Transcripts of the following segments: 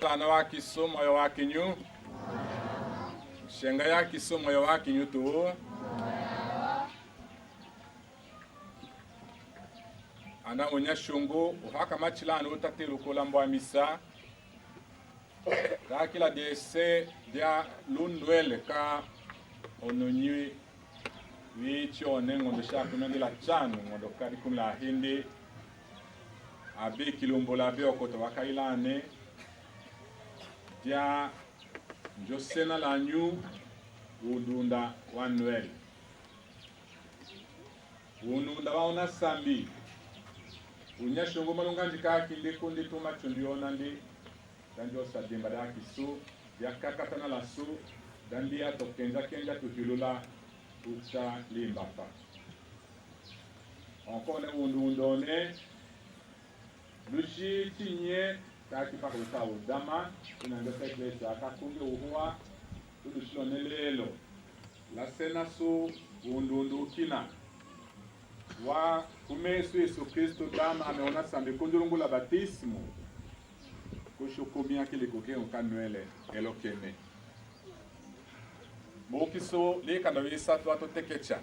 sana wa kisomo ya wakinyu. Shenga ya kisomo ya wakinyu tu. Ana onyashungu uhaka machilano utatilu kulambo misa. Kila dese dia lundwele ka ononyi wicho nengondo shaku nandila chanu ngondo kadi kumla hindi abi kilombola be okoto wakailane dia njosena la nyu undunda wanwel ununda waona sambi unyashungu malunganji kaki ndikundi tuma chundiona ndi danjo sadimba da kisu ya kakatana la su dandia tokenja kenja tuhilula ucha limbapa encore ne undundone lushi tinye kaki pakuta udama inanga seklesa akakunge uhua tudushilone lelo la sena su undundu kina wa kumesu Yesu Kristo dama ameona sambi kundurungu la batismo kushukumia kile kokeo kanwele elokene mokiso le kanawisa to tekecha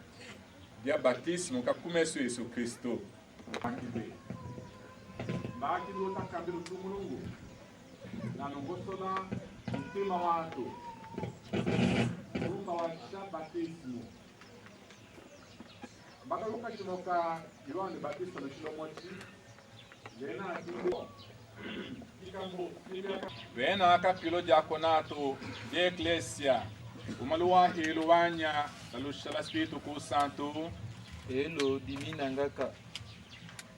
dia batismo ka kumesu Yesu Kristo akibe baki do takabiro tumulungu na nongosola mtima watu kumba wa batismo baka luka chinoka Yohane Baptista no chilomochi lena atibo Wena akapilo diaconato de Ecclesia umaluwa hilo wanya lalushala Spiritu ku Santo elo diminangaka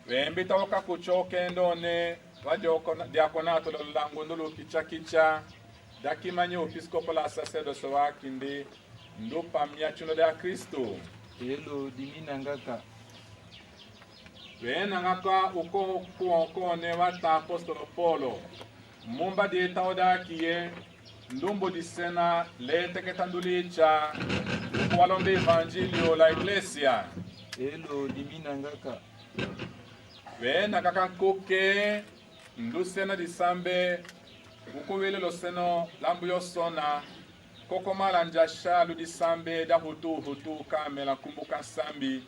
wembita waka kuchoke ndone diaconato lalulango ndolo kicha dakimanyo episcopo la sacerdoce wakinde ndo pamia chuno da Kristo elo diminangaka Wena ngaka uko ne wata apostolo Paulo mumba de tauda kiye ndumbo di sena le teketandulicha walombe evangelio la iglesia elo diminangaka Wena kaka koke ndu sena di sambe ukowele lo seno lambu yosona koko malanja shalu di sambe da hutu kamela kumbuka sambi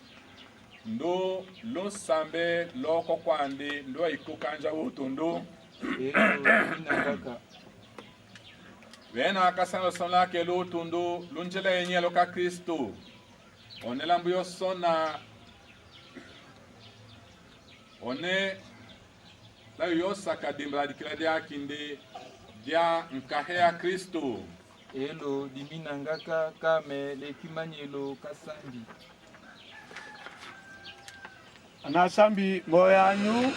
ndo lo sambe loko kwande ndo ikukanja utondo inangaka wena akasana sona ke lo utondo lunjela yenye lo ka Kristo onelambu yo sona one la yo saka dimbra dikila dia kinde dia nkahea Kristo elo diminangaka kame lekimanyelo kasambi Anasambi ngoyanyu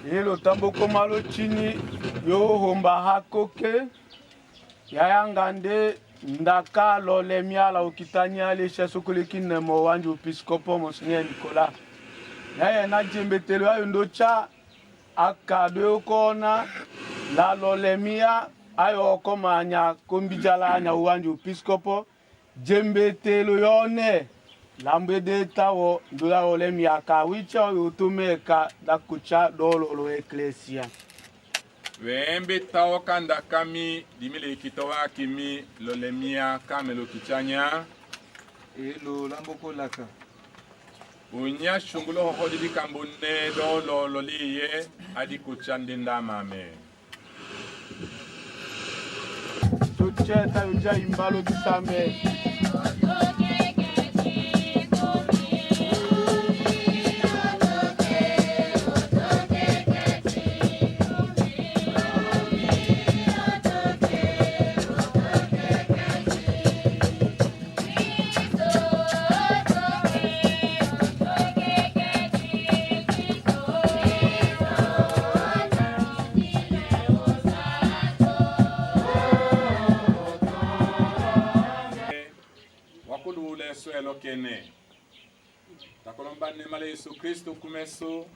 hilo tamboko malo chini yo homba hakoke yayangande ndaka lole miala ukitanya lesha sukulikine mo wanju episcopo Monseigneur Nicolas yaya na jembetelo ayo ndocha akado kona la lole mia ayo komanya kombijala anya wanju episcopo jembetelo yone lambe de tawo ndula ole miaka wicha utumeka dakucha dolo eklesia wembe tawo kanda kami dimile kitowa kimi lolemia kamelo kichanya elo lamboko laka unya shungulo hodi di kambone dolo loliye adi kuchande ndamame tucheta uja imbalo bisambe Kene takolomba ne male Yesu Kristo kumeso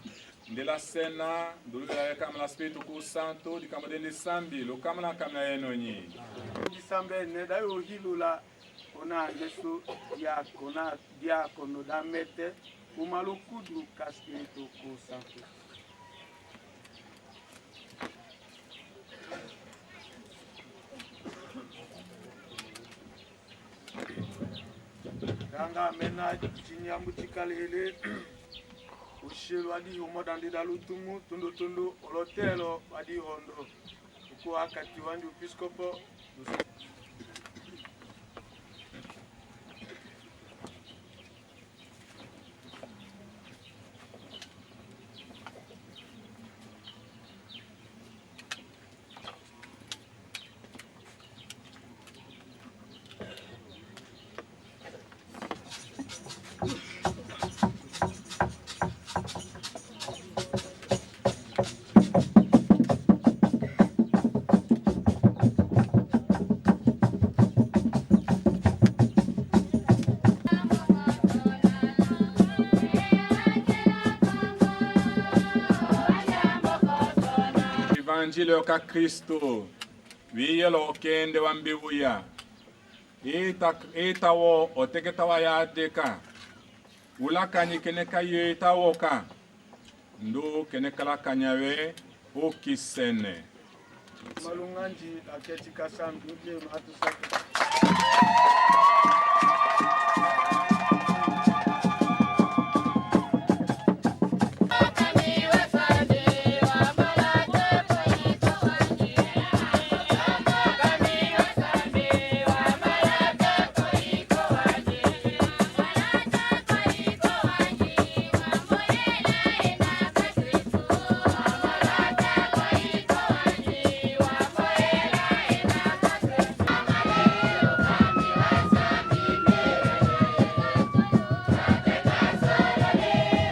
de la sena dulu la kama la Spiritu ku Santo di kama de sambi lo kama la kama yeno nyi di sambe ne da yo hilula ona Yesu ya kona dia kono da mete umalukudu ka Spiritu ku Santo Danga mena chinyambu chikalele. Ushelu wadi umodandi dalutumu tundu olotelo wadi hondo. Uko akati wanju episkopo. Evangelho ka Kristo wiyelo kende wambibuya itawo oteketawa ya deka ulakani keneka yetawo ka ndo kenekala kanyawe okisene Malunganji aketika sambi matu saka.